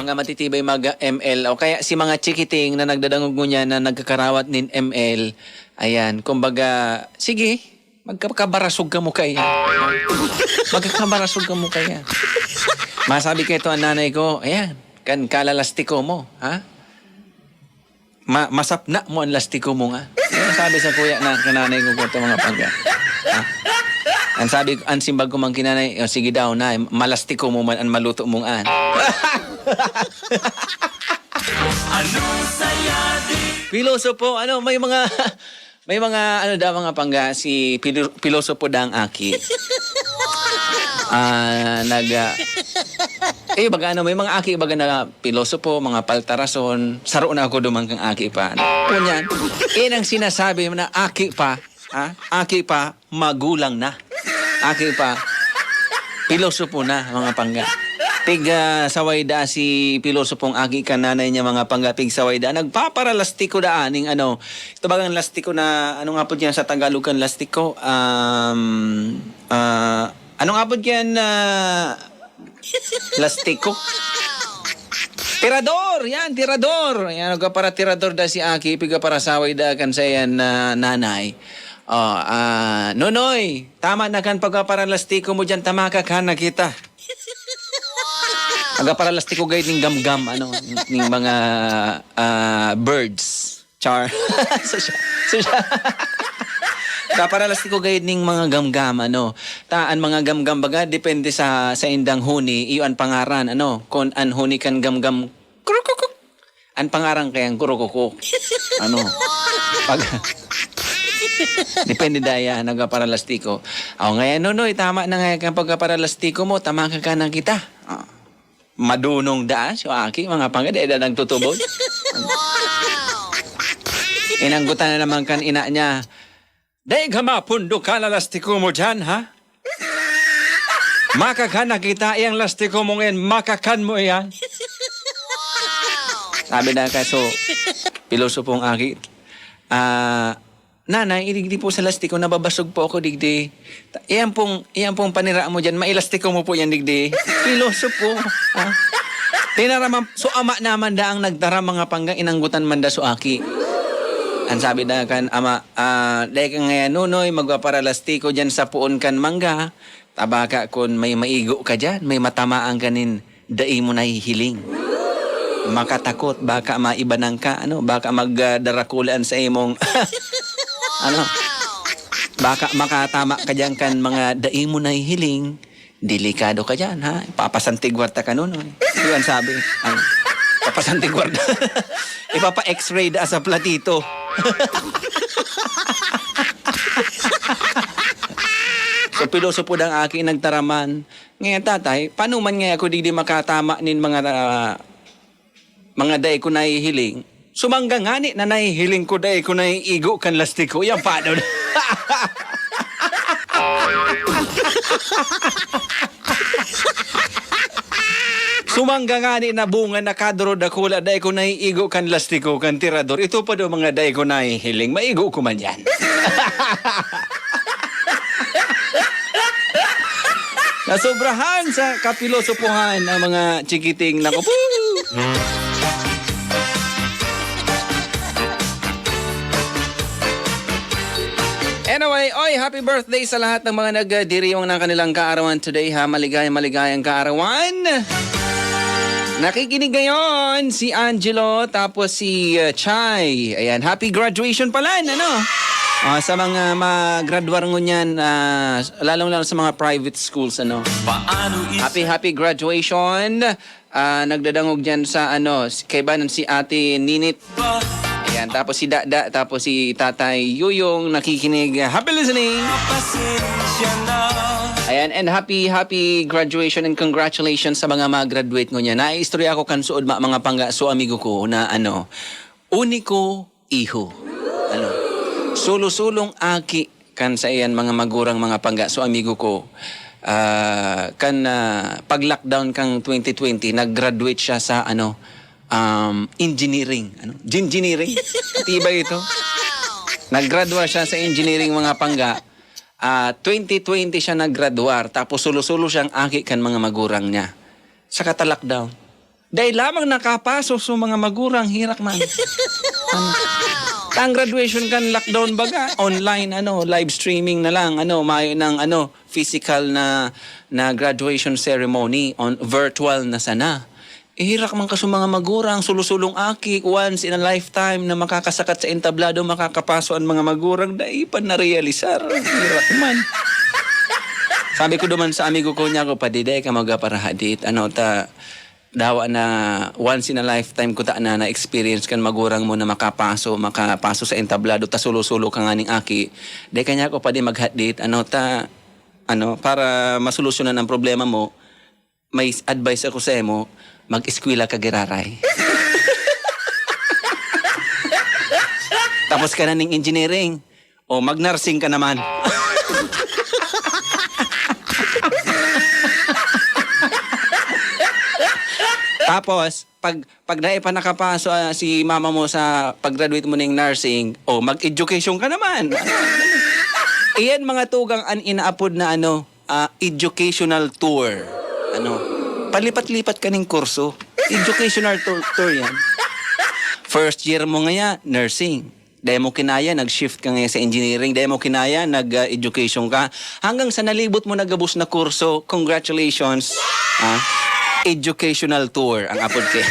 mga matitibay mag ML o kaya si mga chikiting na nagdadangog mo niya na nagkakarawat nin ML. Ayan, kumbaga, sige, magkakabarasog ka mo kaya. Magkakabarasog ka mo kaya. Masabi ko ito ang nanay ko, ayan, kan kalalastiko mo, ha? Masapna mo ang lastiko mo nga. Ayan, sabi sa kuya na kananay ko ito mga pangga. Ha? Ang sabi, ang simbag ko mang kinanay, sige daw na, malastiko mo man, ang maluto mong an. Pilosopo, ano, may mga ano daw mga pangga, si pilosopo daw ang aki. Baga ano, may mga aki, baga na pilosopo, mga paltarason, saro na ako dumang kang aki pa. Kunyan, ang sinasabi mo na aki pa, ha? Aki pa, magulang na. Aki pa, pilosopo na, mga pangga. Saway da si pilosopong aki kananay niya mga pangga, saway da. Nagpaparalastiko daaning ano, ito bagang lastiko na, ano nga po dyan sa Tagalog kan lastiko? Ano nga po dyan lastiko? Tirador! Yan, tirador! Yan, para tirador da si aki, piga para saway da kan sa yan nanay. Nonoy, tama na kan pagkaparalastiko mo dyan, tamaka ka na kita. Pagkaparalastiko gayet ning gamgam, ano, ning mga birds. Char. so siya. Pagkaparalastiko gayet ning mga gamgam, ano. Taan mga gamgam baga, depende sa indang huni, iyo ang pangaran, ano. Kung an huni kan gamgam, kurukukuk. An pangaran kayang kurukukuk. Ano. Depende daya nagpaparalastiko. Ngayon, Nonoy, tama na ngayon kang pagpaparalastiko mo, tama ka na kita. Madunong daan, so aki, mga pangga, dahil nang tutubod. Inanggutan na naman kan ina niya, dahil ka mapundo ka na lastiko mo dyan, ha? Makakan na kita, iyang lastiko mo ngayon, makakan mo yan. Sabi na ka, so, pilosopong aki, nanay, idigdi po sa lastiko, nababasog po ako, digdi. Iyan pong paniraan mo dyan, mailastiko mo po yan, digdi. Piloso po. Tinaraman, so ama naman da ang nagdara mga panggang inanggutan man da so aki. Ang sabi da kan, ama, dahil ka ngayon, Nonoy, magpaparalastiko dyan sa puon kan mangga, tabaka kun may maigo ka dyan, may matamaan kanin, dai mo nahihiling. Makatakot, baka maibanang ka, ano, baka magdarakulaan sa imong... Ano? Baka makatama ka dyan kan mga dai mo na hihiling. Delikado ka dyan, ha? Papasantigwarta ka nun. Yan sabi. Papasantigwarta. Ipapa-x-ray da sa platito. So, pilosopo ng aking nagtaraman. Ngayon, tatay, paano man nga ako di makatama nin mga dai ko na hihiling? Sumangga ngani na nahihiling ko dahil ko naiigo kan lastiko. Yan paano na. Sumangga ngani na bunga na kadro da kula dahil ko naiigo kan lastiko kan tirador. Ito pa doon mga dahil ko nahihiling. Maigo ko man yan. Nasobrahan sa kapilosopohan ng mga chikiting na ko. Anyway, happy birthday sa lahat ng mga nagdiriwang ng kanilang kaarawan today, ha. Maligayang kaarawan. Nakikinig ngayon si Angelo, tapos si Chai. Ayan, happy graduation pala, ano? Sa mga mag-graduar ngunyan, lalong-lalo sa mga private schools, ano? Happy graduation. Nagdadangog dyan sa, kay banan si Ate Ninit. Ayan, tapos si Dada, tapos si Tatay Yuyong nakikinig. Happy listening! Ayan, and happy graduation and congratulations sa mga mag-graduate ngo niya. Naistorya ako kan suod mga pangga so amigo ko na uniko iho. Solo-sulong aki kan sa iyan mga magurang mga pangga so amigo ko. Pag-lockdown kang 2020, nag-graduate siya sa engineering. Engineering? Tiba ito. Nag-graduate siya sa engineering mga pangga. 2020 siya nag-graduate. Tapos sulo-sulo siyang aki kan mga magurang niya. Sa kata-lockdown. Dahil lamang nakapasok sa mga magurang hirak man. Ano? Ang graduation kan lockdown baga, online live streaming na lang, mayo ng physical na graduation ceremony on virtual na sana. Hirak man ka sa mga magurang, sulusulong aki, once in a lifetime na makakasakat sa entablado, makakapaso ang mga magurang, daipan na realisar. Hirak man. Sabi ko duman sa amigo ko niya ko, padiday ka magaparahadit, dawa na once in a lifetime ko ta na experience kan magurang mo na makapaso sa entablado, ta sulo-sulo ka nga ning aki. Day kanya ko padi maghadit, para masolusyonan ang problema mo, may advice ako sa imo, mag-eskwela ka giraray. Tapos ka na ning engineering. O mag-nursing ka naman. Tapos, pag dahil pa nakapaso si mama mo sa pag-graduate mo ng nursing, mag-education ka naman. Iyan mga tugang inaapod na educational tour. Palipat-lipat ka ng kurso. Educational tour yan. First year mo nga nursing. Dahil mo kinaya, nag-shift ka ngayon sa engineering. Dahil mo kinaya, nag-education ka. Hanggang sa nalibot mo nagabos na kurso, congratulations. Educational tour ang apod ke.